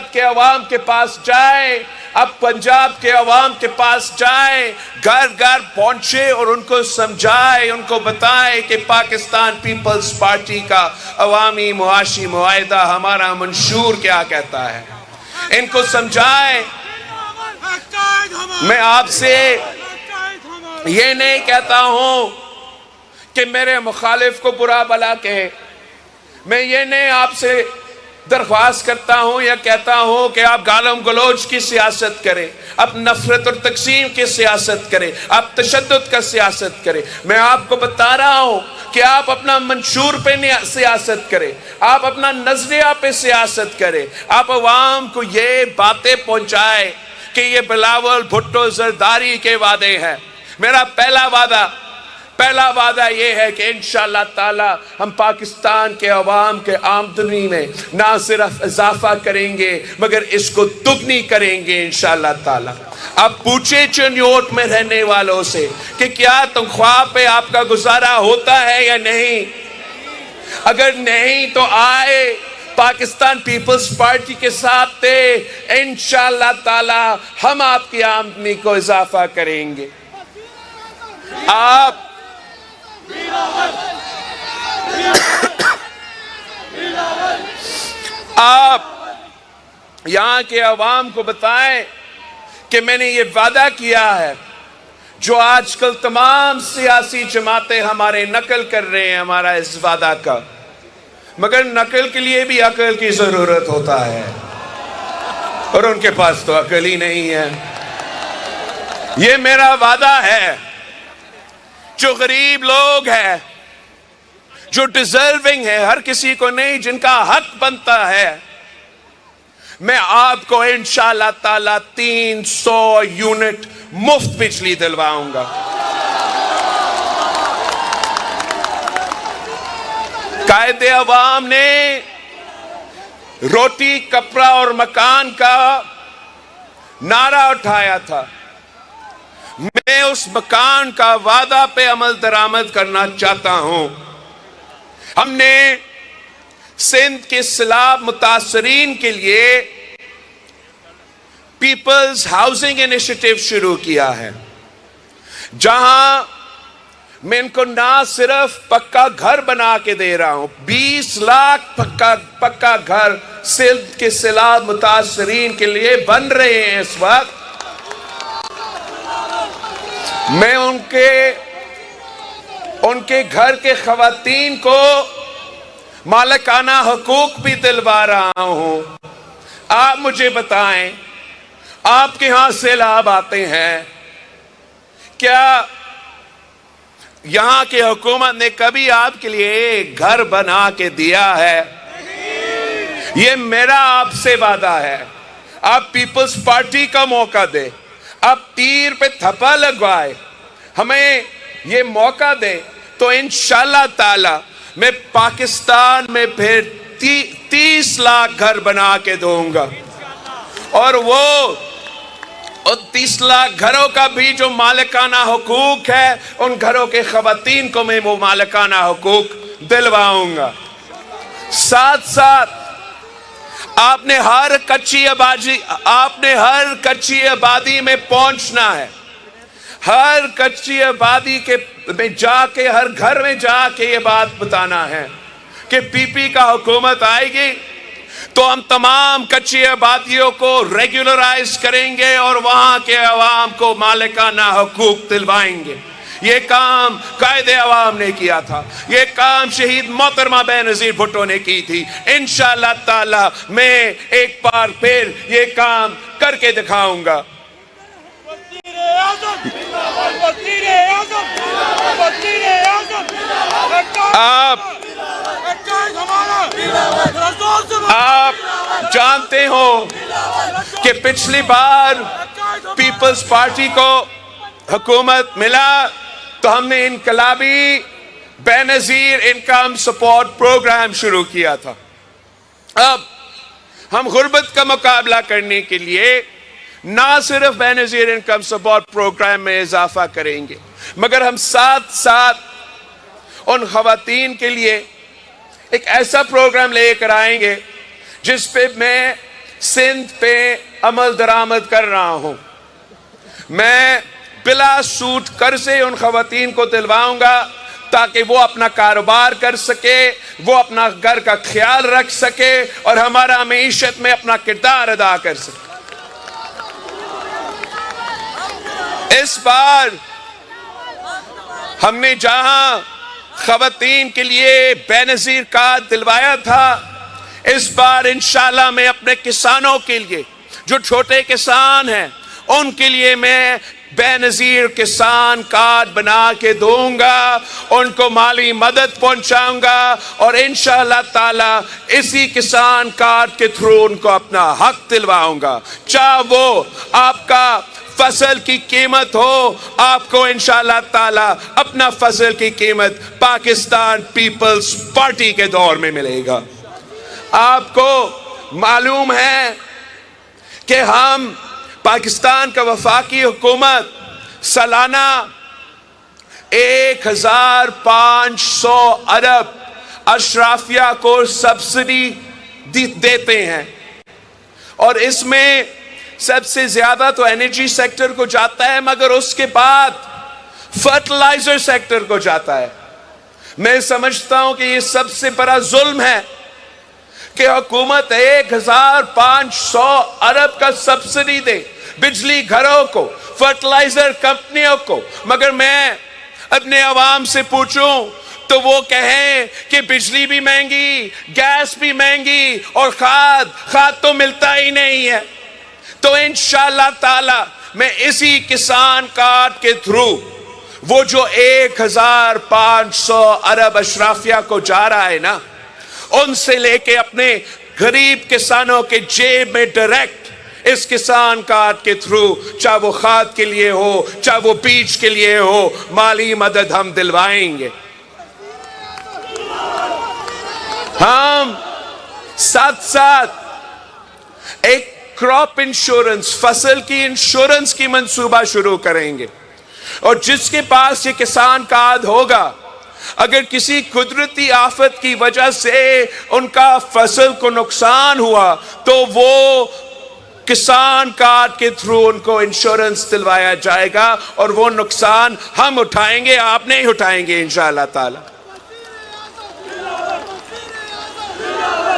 گجرات کے عوام کے پاس جائے، اب پنجاب کے عوام کے پاس جائے، گھر گھر پہنچے اور ان کو سمجھائے، ان کو بتائے کہ پاکستان پیپلز پارٹی کا عوامی معاشی معاہدہ، ہمارا منشور کیا کہتا ہے، ان کو سمجھائے۔ میں آپ سے یہ نہیں کہتا ہوں کہ میرے مخالف کو برا بھلا کہے، میں یہ نہیں آپ سے درخواست کرتا ہوں یا کہتا ہوں کہ آپ گالم گلوچ کی سیاست کریں، آپ نفرت اور تقسیم کی سیاست کریں، آپ تشدد کا سیاست کریں۔ میں آپ کو بتا رہا ہوں کہ آپ اپنا منشور پہ سیاست کریں، آپ اپنا نظریہ پہ سیاست کریں، آپ عوام کو یہ باتیں پہنچائیں کہ یہ بلاول بھٹو زرداری کے وعدے ہیں۔ میرا پہلا وعدہ یہ ہے کہ انشاءاللہ تعالی ہم پاکستان کے عوام کے آمدنی میں نہ صرف اضافہ کریں گے مگر اس کو دگنی کریں گے انشاءاللہ تعالی۔ اب پوچھیں چنیوٹ میں رہنے والوں سے کہ کیا تنخواہ پہ آپ کا گزارا ہوتا ہے یا نہیں؟ اگر نہیں تو آئے پاکستان پیپلز پارٹی کے ساتھ تھے، انشاءاللہ تعالی ہم آپ کی آمدنی کو اضافہ کریں گے۔ آپ یہاں کے عوام کو بتائیں کہ میں نے یہ وعدہ کیا ہے جو آج کل تمام سیاسی جماعتیں ہمارے نقل کر رہے ہیں ہمارا اس وعدہ کا، مگر نقل کے لیے بھی عقل کی ضرورت ہوتا ہے اور ان کے پاس تو عقل ہی نہیں ہے۔ یہ میرا وعدہ ہے، جو غریب لوگ ہیں، جو ڈیزرونگ ہے، ہر کسی کو نہیں، جن کا حق بنتا ہے، میں آپ کو انشاءاللہ تعالی 300 یونٹ مفت بجلی دلواؤں گا۔ قائد عوام نے روٹی کپڑا اور مکان کا نعرہ اٹھایا تھا، میں اس مکان کا وعدہ پہ عمل درآمد کرنا چاہتا ہوں۔ ہم نے سندھ کے سیلاب متاثرین کے لیے پیپلز ہاؤسنگ انیشیٹو شروع کیا ہے، جہاں میں ان کو نہ صرف پکا گھر بنا کے دے رہا ہوں، 20 لاکھ پکا گھر سندھ کے سیلاب متاثرین کے لیے بن رہے ہیں اس وقت۔ میں ان کے گھر کے خواتین کو مالکانہ حقوق بھی دلوا رہا ہوں۔ آپ مجھے بتائیں، آپ کے ہاں سیلاب آتے ہیں، کیا یہاں کی حکومت نے کبھی آپ کے لیے گھر بنا کے دیا ہے؟ یہ میرا آپ سے وعدہ ہے۔ آپ پیپلز پارٹی کا موقع دے، آپ تیر پہ تھپا لگوائے، ہمیں یہ موقع دے تو انشاءاللہ تعالی میں پاکستان میں پھر 30 لاکھ گھر بنا کے دوں گا، اور وہ 30 لاکھ گھروں کا بھی جو مالکانہ حقوق ہے، ان گھروں کے خواتین کو میں وہ مالکانہ حقوق دلواؤں گا۔ ساتھ ساتھ آپ نے ہر کچی آبادی میں پہنچنا ہے، ہر کچی آبادی میں جا کے، ہر گھر میں جا کے یہ بات بتانا ہے کہ پی پی کا حکومت آئے گی تو ہم تمام کچی آبادیوں کو ریگولرائز کریں گے اور وہاں کے عوام کو مالکانہ حقوق دلوائیں گے۔ یہ کام قائد عوام نے کیا تھا، یہ کام شہید محترمہ بے نظیر بھٹو نے کی تھی۔ انشاءاللہ تعالی میں ایک بار پھر یہ کام کر کے دکھاؤں گا۔ آپ جانتے ہو کہ پچھلی بار پیپلز پارٹی کو حکومت ملا تو ہم نے انقلابی بے نظیر انکم سپورٹ پروگرام شروع کیا تھا۔ اب ہم غربت کا مقابلہ کرنے کے لیے نہ صرف بے نظیر انکم سپورٹ پروگرام میں اضافہ کریں گے، مگر ہم ساتھ ساتھ ان خواتین کے لیے ایک ایسا پروگرام لے کر آئیں گے جس پہ میں سندھ پہ عمل درآمد کر رہا ہوں. میں بلا سود قرضے ان خواتین کو دلواؤں گا تاکہ وہ اپنا کاروبار کر سکے، وہ اپنا گھر کا خیال رکھ سکے اور ہمارا معیشت میں اپنا کردار ادا کر سکے. اس بار ہم نے جہاں خواتین کے لیے بے نظیر کارڈ دلوایا تھا، اس بار انشاءاللہ میں اپنے کسانوں کے لیے، جو چھوٹے کسان ہیں، ان کے لیے میں بے نظیر کسان کارڈ بنا کے دوں گا، ان کو مالی مدد پہنچاؤں گا اور انشاءاللہ تعالی اسی کسان کارڈ کے تھرو ان کو اپنا حق دلواؤں گا. چاہے وہ آپ کا فصل کی قیمت ہو، آپ کو انشاءاللہ تعالی اپنا فصل کی قیمت پاکستان پیپلز پارٹی کے دور میں ملے گا. آپ کو معلوم ہے کہ ہم پاکستان کا وفاقی حکومت سالانہ 1500 ارب اشرافیہ کو سبسڈی دیتے ہیں، اور اس میں سب سے زیادہ تو انرجی سیکٹر کو جاتا ہے، مگر اس کے بعد فرٹیلائزر سیکٹر کو جاتا ہے. میں سمجھتا ہوں کہ یہ سب سے بڑا ظلم ہے کہ حکومت 1500 ارب کا سبسڈی دے بجلی گھروں کو، فرٹیلائزر کمپنیوں کو، مگر میں اپنے عوام سے پوچھوں تو وہ کہیں کہ بجلی بھی مہنگی، گیس بھی مہنگی اور کھاد تو ملتا ہی نہیں ہے. تو انشاءاللہ تعالی میں اسی کسان کارڈ کے تھرو وہ جو 1500 ارب اشرافیہ کو جا رہا ہے نا، ان سے لے کے اپنے غریب کسانوں کے جیب میں ڈائریکٹ اس کسان کارڈ کے تھرو، چاہے وہ کھاد کے لیے ہو، چاہے وہ بیج کے لیے ہو، مالی مدد ہم دلوائیں گے. ہم ساتھ ساتھ ایک کراپ انشورنس، فصل کی انشورنس کی منصوبہ شروع کریں گے، اور جس کے پاس یہ کسان کارڈ ہوگا، اگر کسی قدرتی آفت کی وجہ سے ان کا فصل کو نقصان ہوا تو وہ کسان کارڈ کے تھرو ان کو انشورنس دلوایا جائے گا، اور وہ نقصان ہم اٹھائیں گے، آپ نہیں اٹھائیں گے انشاءاللہ تعالی.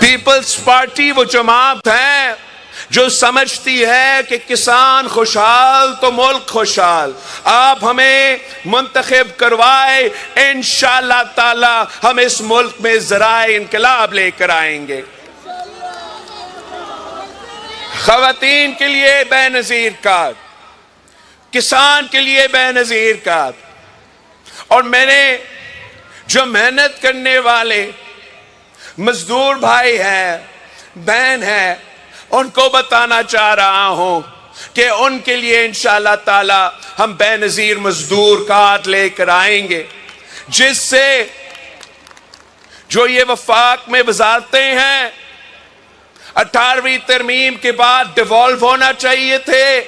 پیپلز پارٹی وہ جماعت ہے جو سمجھتی ہے کہ کسان خوشحال تو ملک خوشحال. آپ ہمیں منتخب کروائے، انشاءاللہ تعالی ہم اس ملک میں ذرائع انقلاب لے کر آئیں گے. خواتین کے لیے بے نظیر کارڈ، کسان کے لیے بے نظیر کارڈ، اور میں نے جو محنت کرنے والے مزدور بھائی ہیں، بہن ہیں، ان کو بتانا چاہ رہا ہوں کہ ان کے لیے انشاءاللہ تعالی ہم بے نظیر مزدور کارڈ لے کر آئیں گے، جس سے جو یہ وفاق میں وزارتیں ہیں 18ویں ترمیم کے بعد ڈیوالو ہونا چاہیے تھے،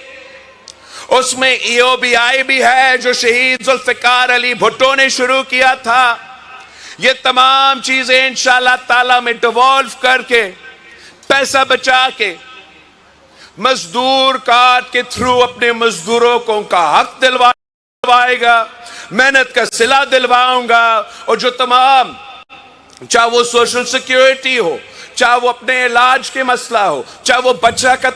اس میں EOBI بھی ہے جو شہید ذوالفقار علی بھٹو نے شروع کیا تھا. یہ تمام چیزیں انشاءاللہ تعالی میں ڈیوالو کر کے پیسہ بچا کے مزدور کارڈ کے تھرو اپنے مزدوروں کو ان کا حق دلوائے گا، محنت کا صلہ دلواؤں گا، اور جو تمام، چاہے وہ سوشل سیکیورٹی ہو، چاہے وہ اپنے علاج کے مسئلہ ہو، چاہے وہ بچہ کا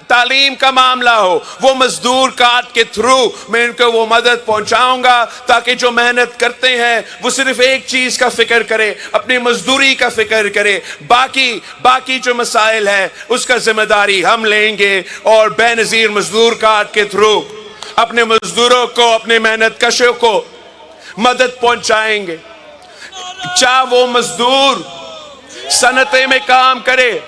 تعلیم کا معاملہ ہو، وہ مزدور کارڈ کے تھرو میں ان کو وہ مدد پہنچاؤں گا، تاکہ جو محنت کرتے ہیں وہ صرف ایک چیز کا فکر کرے، اپنی مزدوری کا فکر کرے، باقی جو مسائل ہیں اس کا ذمہ داری ہم لیں گے، اور بے نظیر مزدور کارڈ کے تھرو اپنے مزدوروں کو، اپنے محنت کشوں کو مدد پہنچائیں گے. چاہے وہ مزدور صنعتیں میں کام کرے،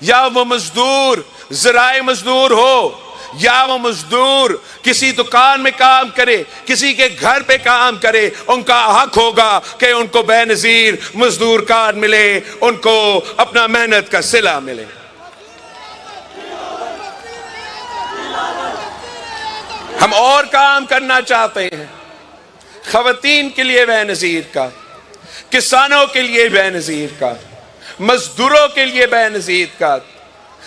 یا وہ مزدور زراعی مزدور ہو، یا وہ مزدور کسی دکان میں کام کرے، کسی کے گھر پہ کام کرے، ان کا حق ہوگا کہ ان کو بے نظیر مزدور کارڈ ملے، ان کو اپنا محنت کا صلہ ملے. ہم اور کام کرنا چاہتے ہیں. خواتین کے لیے بے نظیر کارڈ، کسانوں کے لیے بے نظیر کارڈ، مزدوروں کے لیے بے نظیر کارڈ.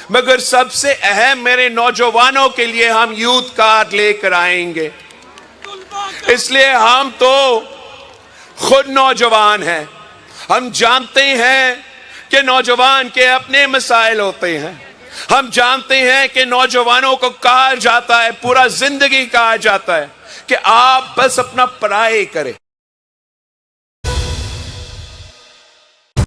مگر سب سے اہم میرے نوجوانوں کے لیے ہم یوتھ کارڈ لے کر آئیں گے. اس لیے ہم تو خود نوجوان ہیں. ہم جانتے ہیں کہ نوجوان کے اپنے مسائل ہوتے ہیں. ہم جانتے ہیں کہ نوجوانوں کو کہا جاتا ہے, پورا زندگی کہا جاتا ہے کہ آپ بس اپنا پڑھائی کریں.